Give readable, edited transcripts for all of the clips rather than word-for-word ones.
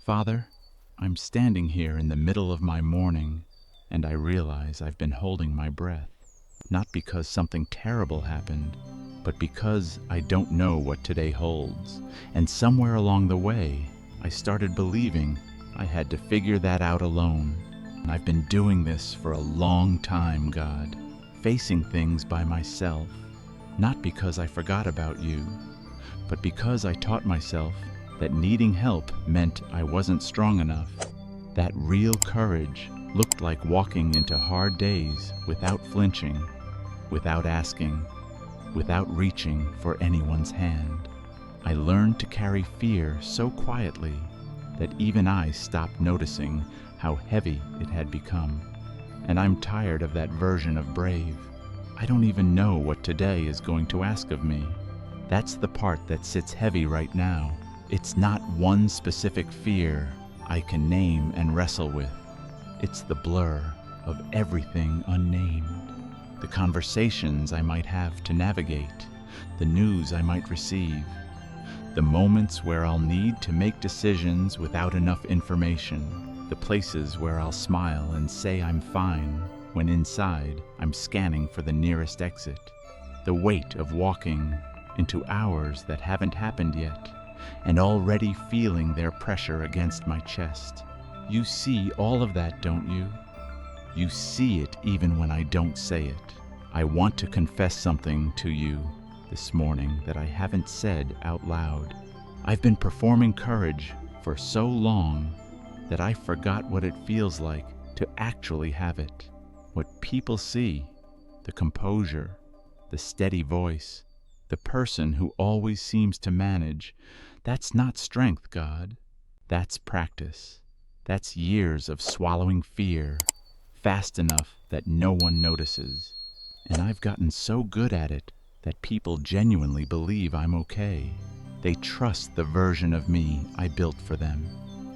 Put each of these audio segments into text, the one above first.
Father, I'm standing here in the middle of my morning, and I realize I've been holding my breath, not because something terrible happened, but because I don't know what today holds. And somewhere along the way, I started believing I had to figure that out alone. And I've been doing this for a long time, God, facing things by myself, not because I forgot about you, but because I taught myself that needing help meant I wasn't strong enough. That real courage looked like walking into hard days without flinching, without asking, without reaching for anyone's hand. I learned to carry fear so quietly that even I stopped noticing how heavy it had become. And I'm tired of that version of brave. I don't even know what today is going to ask of me. That's the part that sits heavy right now. It's not one specific fear I can name and wrestle with. It's the blur of everything unnamed. The conversations I might have to navigate, the news I might receive, the moments where I'll need to make decisions without enough information, the places where I'll smile and say I'm fine when inside I'm scanning for the nearest exit, the weight of walking into hours that haven't happened yet, and already feeling their pressure against my chest. You see all of that, don't you? You see it even when I don't say it. I want to confess something to you this morning that I haven't said out loud. I've been performing courage for so long that I forgot what it feels like to actually have it. What people see, the composure, the steady voice, the person who always seems to manage, that's not strength, God. That's practice. That's years of swallowing fear, fast enough that no one notices. And I've gotten so good at it that people genuinely believe I'm okay. They trust the version of me I built for them.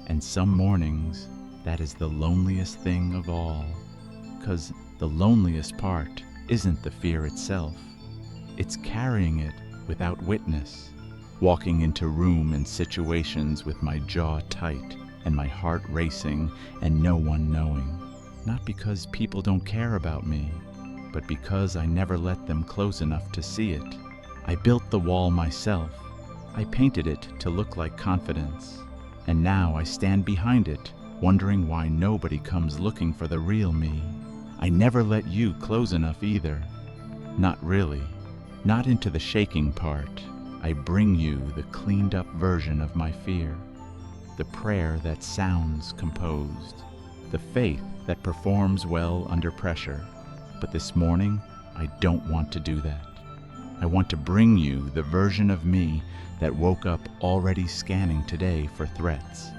And some mornings, that is the loneliest thing of all. 'Cause the loneliest part isn't the fear itself. It's carrying it without witness, walking into room and situations with my jaw tight and my heart racing and no one knowing. Not because people don't care about me, but because I never let them close enough to see it. I built the wall myself. I painted it to look like confidence. And now I stand behind it, wondering why nobody comes looking for the real me. I never let you close enough either. Not really. Not into the shaking part. I bring you the cleaned up version of my fear. The prayer that sounds composed. The faith that performs well under pressure. But this morning, I don't want to do that. I want to bring you the version of me that woke up already scanning today for threats.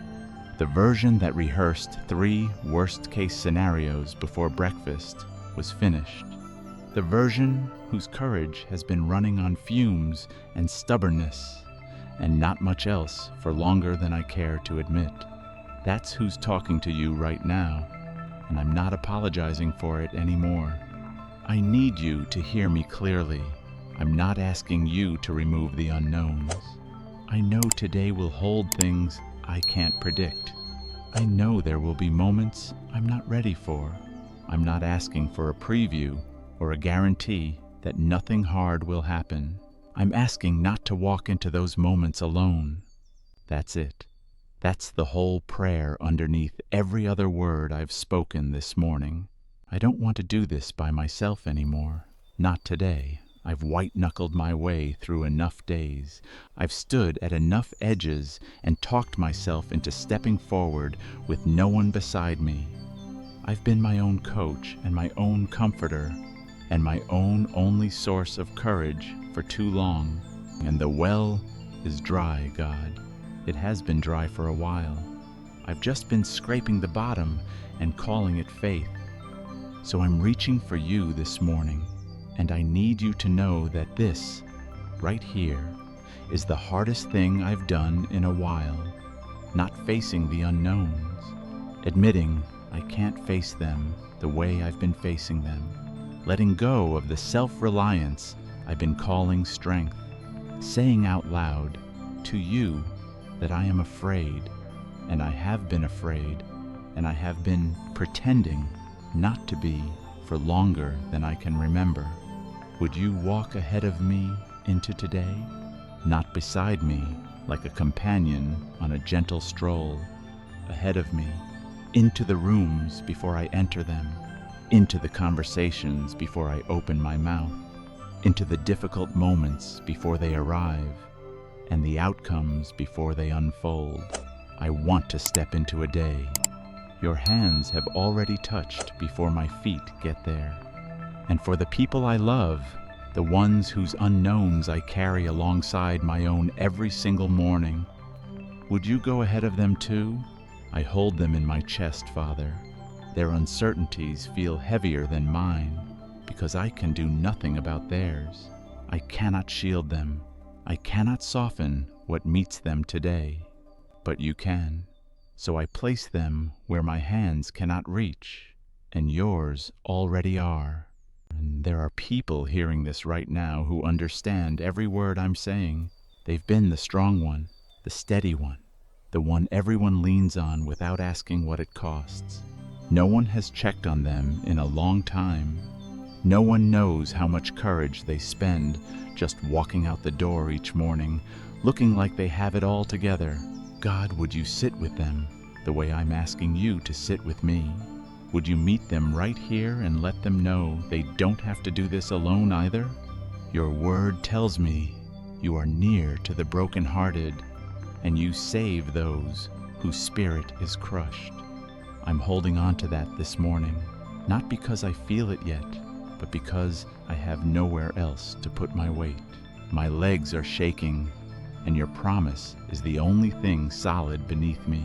The version that rehearsed 3 worst-case scenarios before breakfast was finished. The version whose courage has been running on fumes and stubbornness and not much else for longer than I care to admit. That's who's talking to you right now, and I'm not apologizing for it anymore. I need you to hear me clearly. I'm not asking you to remove the unknowns. I know today will hold things I can't predict. I know there will be moments I'm not ready for. I'm not asking for a preview or a guarantee that nothing hard will happen. I'm asking not to walk into those moments alone. That's it. That's the whole prayer underneath every other word I've spoken this morning. I don't want to do this by myself anymore. Not today. I've white-knuckled my way through enough days. I've stood at enough edges and talked myself into stepping forward with no one beside me. I've been my own coach and my own comforter and my own only source of courage for too long. And the well is dry, God. It has been dry for a while. I've just been scraping the bottom and calling it faith. So I'm reaching for you this morning. And I need you to know that this, right here, is the hardest thing I've done in a while. Not facing the unknowns. Admitting I can't face them the way I've been facing them. Letting go of the self-reliance I've been calling strength. Saying out loud to you that I am afraid. and I have been afraid, and I have been pretending not to be for longer than I can remember. Would you walk ahead of me into today? Not beside me, like a companion on a gentle stroll. Ahead of me, into the rooms before I enter them, into the conversations before I open my mouth, into the difficult moments before they arrive, and the outcomes before they unfold. I want to step into a day your hands have already touched before my feet get there. And for the people I love, the ones whose unknowns I carry alongside my own every single morning, would you go ahead of them too? I hold them in my chest, Father. Their uncertainties feel heavier than mine, because I can do nothing about theirs. I cannot shield them. I cannot soften what meets them today, but you can. So I place them where my hands cannot reach, and yours already are. And there are people hearing this right now who understand every word I'm saying. They've been the strong one, the steady one, the one everyone leans on without asking what it costs. No one has checked on them in a long time. No one knows how much courage they spend just walking out the door each morning, looking like they have it all together. God, would you sit with them the way I'm asking you to sit with me? Would you meet them right here and let them know they don't have to do this alone either? Your word tells me you are near to the brokenhearted, and you save those whose spirit is crushed. I'm holding on to that this morning, not because I feel it yet, but because I have nowhere else to put my weight. My legs are shaking, and your promise is the only thing solid beneath me.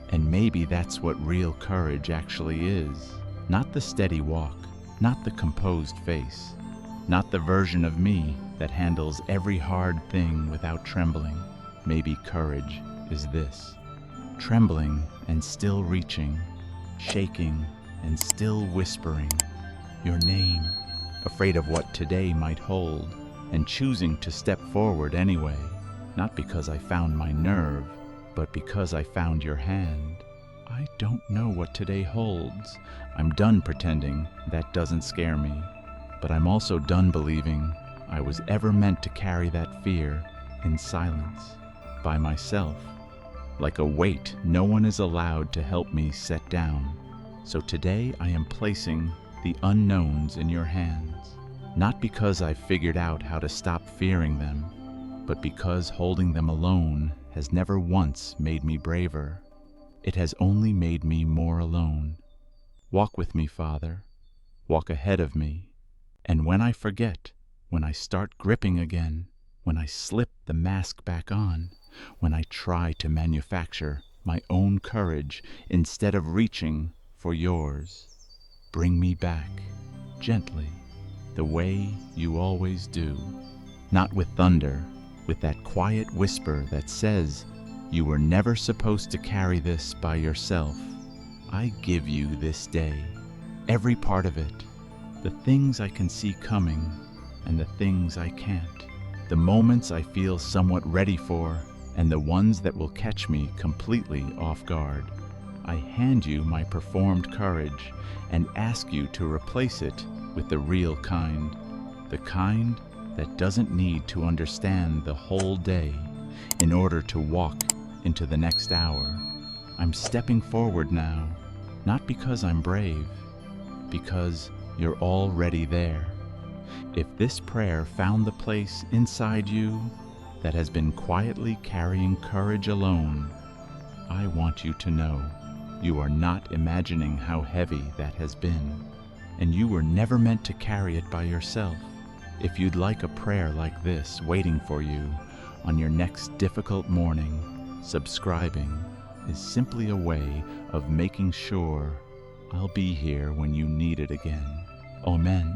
And maybe that's what real courage actually is. Not the steady walk, not the composed face, not the version of me that handles every hard thing without trembling. Maybe courage is this: trembling and still reaching, shaking and still whispering your name, afraid of what today might hold, and choosing to step forward anyway. Not because I found my nerve, but because I found your hand. I don't know what today holds. I'm done pretending. That doesn't scare me. But I'm also done believing I was ever meant to carry that fear in silence, by myself, like a weight no one is allowed to help me set down. So today I am placing the unknowns in your hands, not because I've figured out how to stop fearing them, but because holding them alone has never once made me braver. It has only made me more alone. Walk with me, Father. Walk ahead of me. And when I forget, when I start gripping again, when I slip the mask back on, when I try to manufacture my own courage instead of reaching for yours, bring me back, gently, the way you always do. Not with thunder, with that quiet whisper that says you were never supposed to carry this by yourself. I give you this day, every part of it, the things I can see coming and the things I can't, the moments I feel somewhat ready for and the ones that will catch me completely off guard. I hand you my performed courage and ask you to replace it with the real kind, the kind that doesn't need to understand the whole day in order to walk into the next hour. I'm stepping forward now, not because I'm brave, because you're already there. If this prayer found the place inside you that has been quietly carrying courage alone, I want you to know you are not imagining how heavy that has been, and you were never meant to carry it by yourself. If you'd like a prayer like this waiting for you on your next difficult morning, subscribing is simply a way of making sure I'll be here when you need it again. Amen.